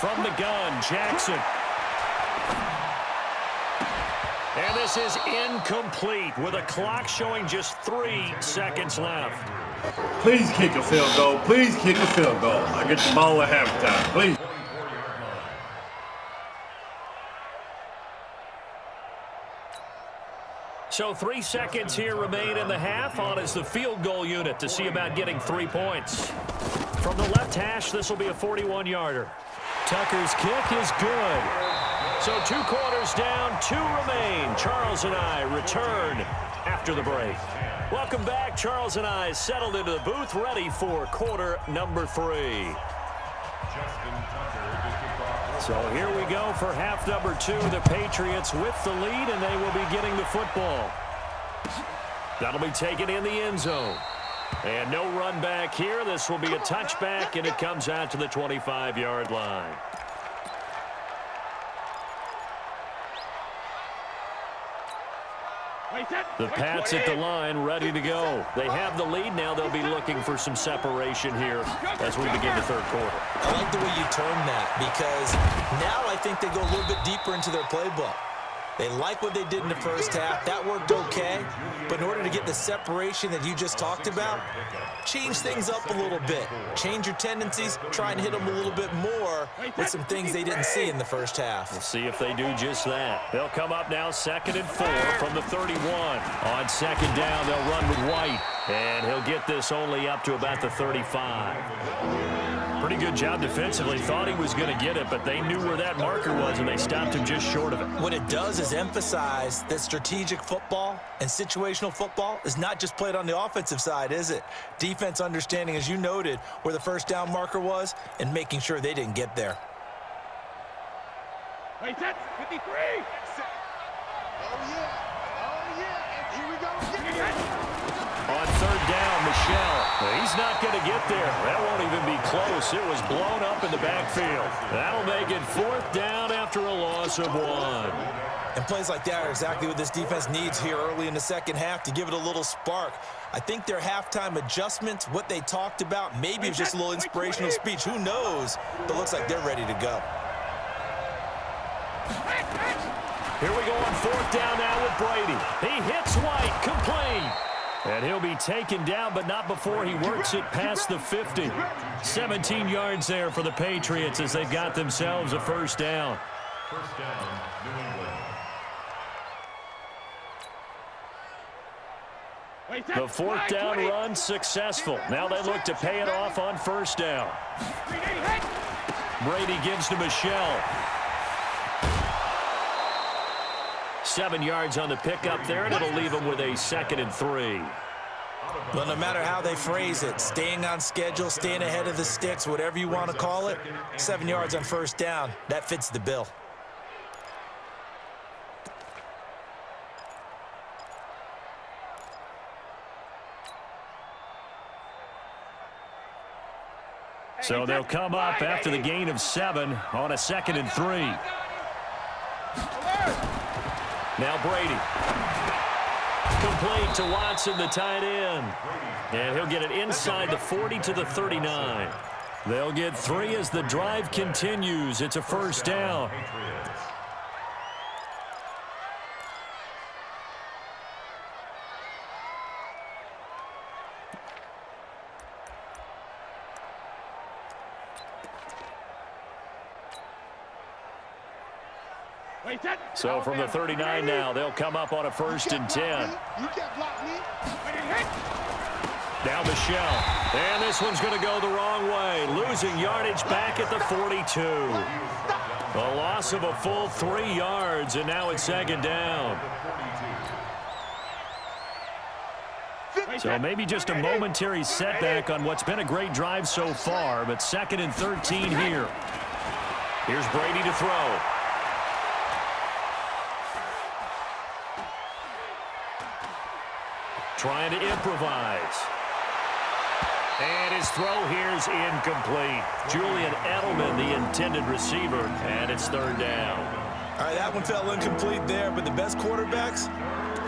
From the gun, Jackson. And this is incomplete with a clock showing just 3 seconds left. Please kick a field goal. Please kick a field goal. I get the ball at halftime. Please. So 3 seconds here remain in the half. On is the field goal unit to see about getting 3 points. From the left hash, this will be a 41-yarder. Tucker's kick is good. So 2 quarters down, 2 remain. Charles and I return after the break. Welcome back. Charles and I settled into the booth, ready for quarter number 3. So here we go for half number 2. The Patriots with the lead, and they will be getting the football. That'll be taken in the end zone. And no run back here. This will be a touchback, and it comes out to the 25-yard line. The Pats at the line, ready to go. They have the lead. Now they'll be looking for some separation here as we begin the third quarter. I like the way you term that, because now I think they go a little bit deeper into their playbook. They like what they did in the first half. That worked okay. But in order to get the separation that you just talked about, change things up a little bit. Change your tendencies. Try and hit them a little bit more with some things they didn't see in the first half. We'll see if they do just that. They'll come up now 2nd and 4 from the 31. On 2nd down, they'll run with White. And he'll get this only up to about the 35. Pretty good job defensively. Thought he was going to get it, but they knew where that marker was, and they stopped him just short of it. What it does is emphasize that strategic football and situational football is not just played on the offensive side, is it? Defense understanding, as you noted, where the first down marker was and making sure they didn't get there. Wait, that's 53. Oh, yeah. And here we go. On 3rd down, Michelle. He's not going to get there. That won't even be close. It was blown up in the backfield. That'll make it 4th down after a loss of 1. And plays like that are exactly what this defense needs here early in the second half to give it a little spark. I think their halftime adjustments, what they talked about, maybe it's just a little inspirational speech. Who knows? But it looks like they're ready to go. Here we go on 4th down now with Brady. He hits White, complete. And he'll be taken down, but not before he works it past the 50. 17 yards there for the Patriots as they've got themselves a 1st down. First down, New England. The 4th down run successful. Now they look to pay it off on 1st down. Brady gives to Michelle. 7 yards on the pickup there, and it'll leave them with a 2nd and 3. Well, no matter how they phrase it, staying on schedule, staying ahead of the sticks, whatever you want to call it, 7 yards on 1st down, that fits the bill. So they'll come up after the gain of 7 on a 2nd and 3. Now Brady. Complete to Watson, the tight end. And he'll get it inside the 40 to the 39. They'll get 3 as the drive continues. It's a 1st down. So from the 39 now, they'll come up on a 1st and 10. Now Michelle. And this one's going to go the wrong way. Losing yardage back at the 42. A loss of a full 3 yards, and now it's 2nd down. So maybe just a momentary setback on what's been a great drive so far, but 2nd and 13 here. Here's Brady to throw. Trying to improvise. And his throw here is incomplete. Julian Edelman, the intended receiver, and it's 3rd down. All right, that one fell incomplete there, but the best quarterbacks,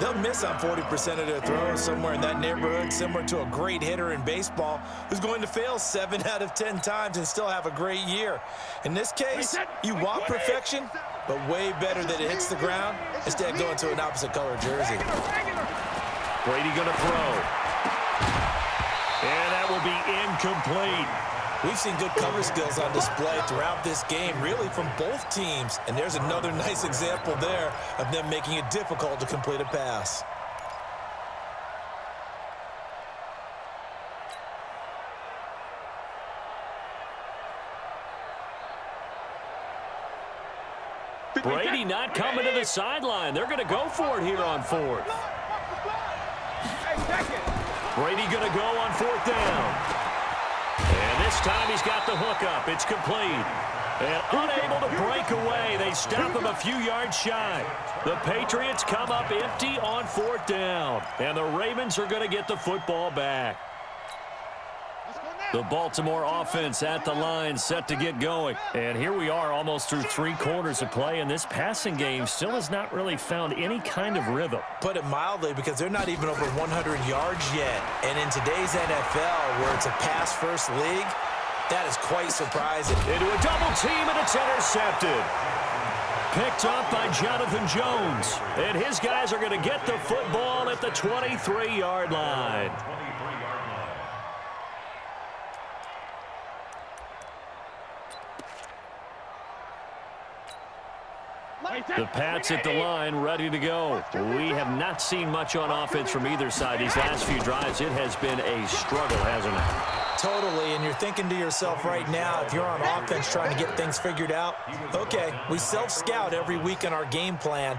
They'll miss on 40% of their throws, somewhere in that neighborhood, similar to a great hitter in baseball who's going to fail 7 out of 10 times and still have a great year. In this case, you want perfection, but way better that it hits the ground instead of going to an opposite color jersey. Brady going to throw. And that will be incomplete. We've seen good cover skills on display throughout this game, really from both teams. And there's another nice example there of them making it difficult to complete a pass. Brady not coming to the sideline. They're going to go for it here on 4th. Brady going to go on 4th down. And this time he's got the hook up. It's complete. And unable to break away. They stop him a few yards shy. The Patriots come up empty on 4th down. And the Ravens are going to get the football back. The Baltimore offense at the line, set to get going. And here we are almost through 3 quarters of play, and this passing game still has not really found any kind of rhythm. Put it mildly, because they're not even over 100 yards yet. And in today's NFL, where it's a pass-first league, that is quite surprising. Into a double team, and it's intercepted. Picked up by Jonathan Jones. And his guys are going to get the football at the 23-yard line. The Pats at the line, ready to go. We have not seen much on offense from either side. These last few drives, it has been a struggle, hasn't it? Totally, and you're thinking to yourself right now, if you're on offense trying to get things figured out, okay, we self-scout every week in our game plan.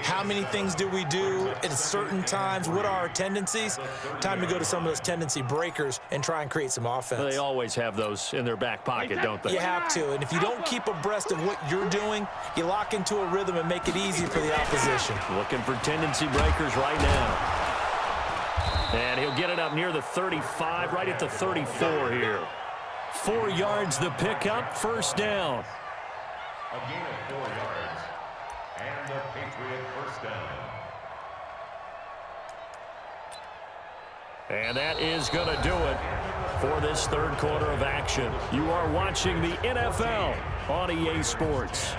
How many things do we do at certain times? What are our tendencies? Time to go to some of those tendency breakers and try and create some offense. They always have those in their back pocket, don't they? You have to, and if you don't keep abreast of what you're doing, you lock into a rhythm and make it easy for the opposition. Looking for tendency breakers right now. And he'll get it up near the 35, right at the 34 here. 4 yards the pickup, 1st down. A gain of 4 yards. And the Patriot 1st down. And that is going to do it for this 3rd quarter of action. You are watching the NFL on EA Sports.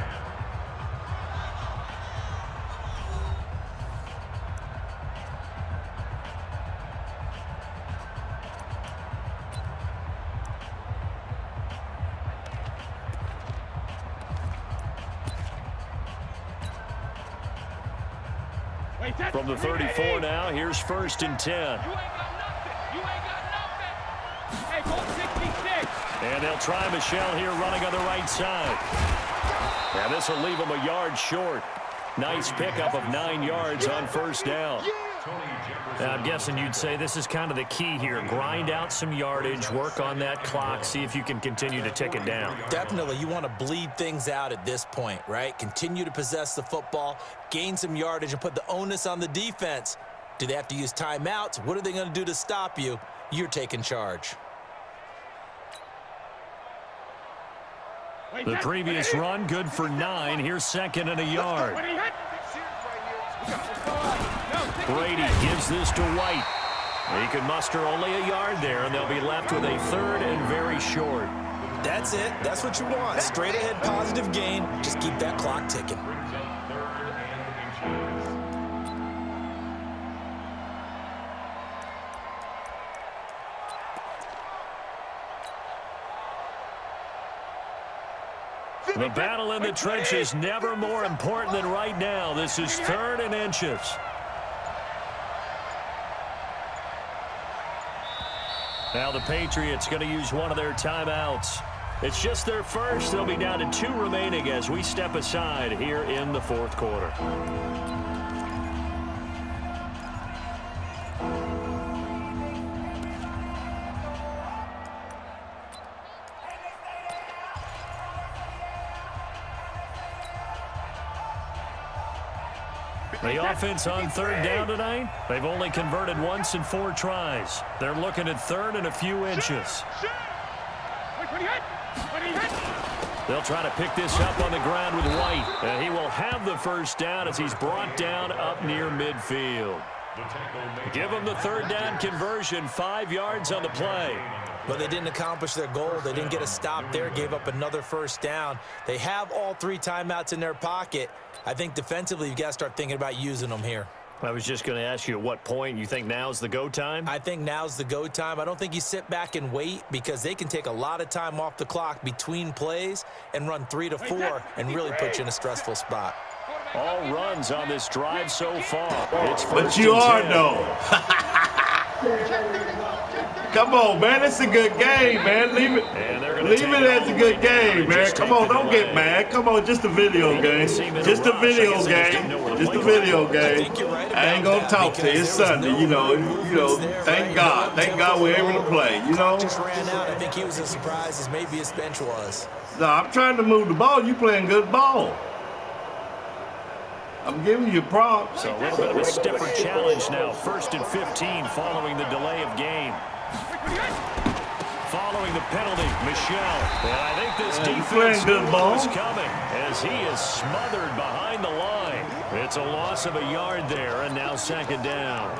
From the 34 now, here's 1st and 10. You ain't got nothing. You ain't got nothing. Hey, go 66. And they'll try Michelle here running on the right side. And this will leave him a yard short. Nice pickup of 9 yards on 1st down. Now, I'm guessing you'd say this is kind of the key here. Grind out some yardage, work on that clock, see if you can continue to tick it down. Definitely, you want to bleed things out at this point, right? Continue to possess the football, gain some yardage, and put the onus on the defense. Do they have to use timeouts? What are they going to do to stop you? You're taking charge. The previous run, good for 9. Here's 2nd and a yard. Brady gives this to White. He can muster only a yard there, and they'll be left with a 3rd and very short. That's it. That's what you want. Straight ahead positive gain. Just keep that clock ticking. The battle in the trenches never more important than right now. This is 3rd and inches. Now the Patriots going to use one of their timeouts. It's just their first. They'll be down to 2 remaining as we step aside here in the 4th quarter. The offense on 3rd down tonight, they've only converted once in 4 tries. They're looking at 3rd and a few inches. They'll try to pick this up on the ground with White. And he will have the first down as he's brought down up near midfield. Give him the third down conversion, 5 yards on the play. But they didn't accomplish their goal. They didn't get a stop there, gave up another first down. They have all 3 timeouts in their pocket. I think defensively you've got to start thinking about using them here. I was just going to ask you at what point you think now's the go time? I think now's the go time. I don't think you sit back and wait because they can take a lot of time off the clock between plays and run 3 to 4 and really put you in a stressful spot. All runs on this drive so far. It's But you are, though. Come on, man. It's a good game, man. Leave it as a good game, man. Come on, don't get mad. Come on, just a video game. Just a video game. Just a video game. I ain't gonna talk to you. It's Sunday, you know. Thank God. Thank God we're able to play, you know. Just ran out. I think he was as surprised as maybe his bench was. No, I'm trying to move the ball. You playing good ball. I'm giving you props. So a little bit of a stiffer challenge now. 1st and 15 following the delay of game. Following the penalty, Michelle. And I think this defense is coming as he is smothered behind the line. It's a loss of a yard there, and now 2nd down.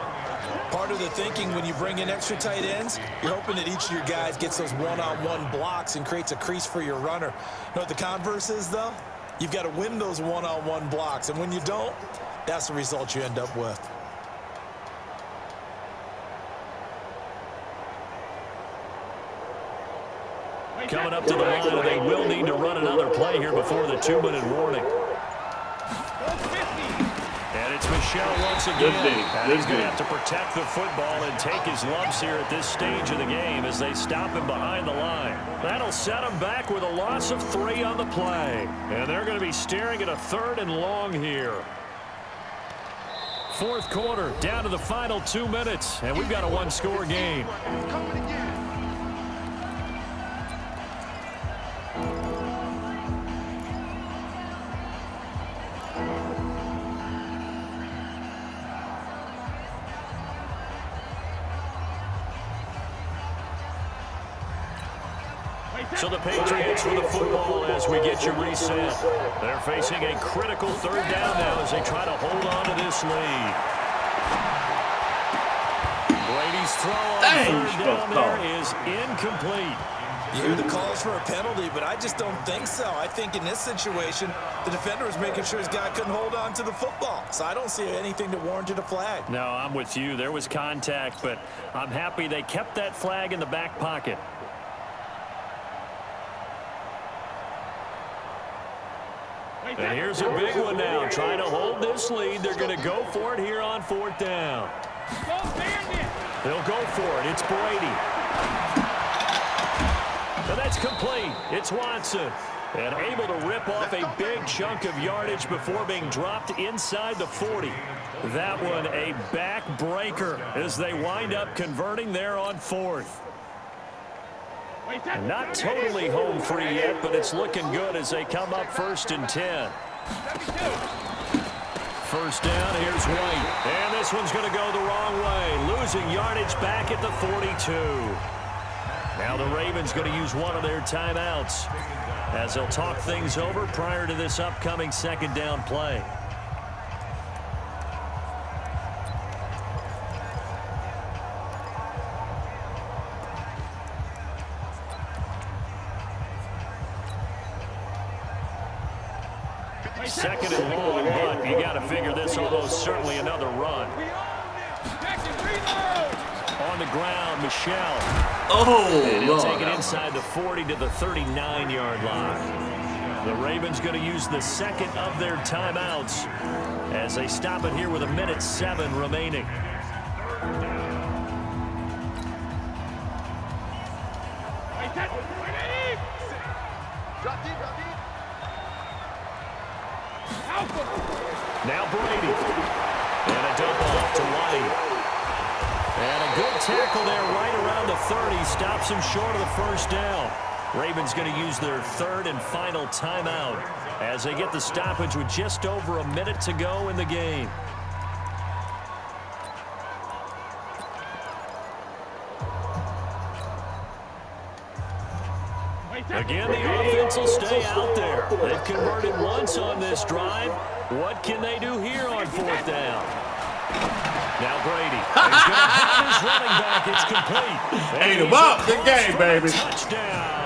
Part of the thinking when you bring in extra tight ends, you're hoping that each of your guys gets those one-on-one blocks and creates a crease for your runner. You know what the converse is, though? You've got to win those one-on-one blocks, and when you don't, that's the result you end up with. Coming up to the line, and they will need to run another play here before the 2-minute warning. And it's Michelle once again. And he's going to have to protect the football and take his lumps here at this stage of the game as they stop him behind the line. That'll set him back with a loss of 3 on the play. And they're going to be staring at a 3rd and long here. 4th quarter, down to the final 2 minutes, and we've got a 1-score game. So the Patriots with the football as we get you reset. They're facing a critical 3rd down now as they try to hold on to this lead. Brady's throw on 3rd down there is incomplete. You hear the calls for a penalty, but I just don't think so. I think in this situation, the defender was making sure his guy couldn't hold on to the football. So I don't see anything that warranted a flag. No, I'm with you. There was contact, but I'm happy they kept that flag in the back pocket. And here's a big one now. Trying to hold this lead. They're going to go for it here on 4th down. They'll go for it. It's Brady. And that's complete. It's Watson. And able to rip off a big chunk of yardage before being dropped inside the 40. That one a backbreaker as they wind up converting there on 4th. Not totally home free yet, but it's looking good as they come up 1st and 10. 1st down, here's White. And this one's going to go the wrong way. Losing yardage back at the 42. Now the Ravens going to use one of their timeouts as they'll talk things over prior to this upcoming 2nd down play. Second and long, but you got to figure this almost certainly another run. On the ground, Michelle. And he'll take it inside the 40 to the 39-yard line. The Ravens going to use the 2nd of their timeouts as they stop it here with 1:07 remaining. Now Brady. And a dump off to White. And a good tackle there right around the 30. Stops him short of the 1st down. Ravens going to use their 3rd and final timeout as they get the stoppage with just over a minute to go in the game. Again, the offense will stay out there. They've converted once on this drive. What can they do here on 4th down? Now Brady. He's going to have his running back. It's complete. Ate him up. Good game, baby. Touchdown.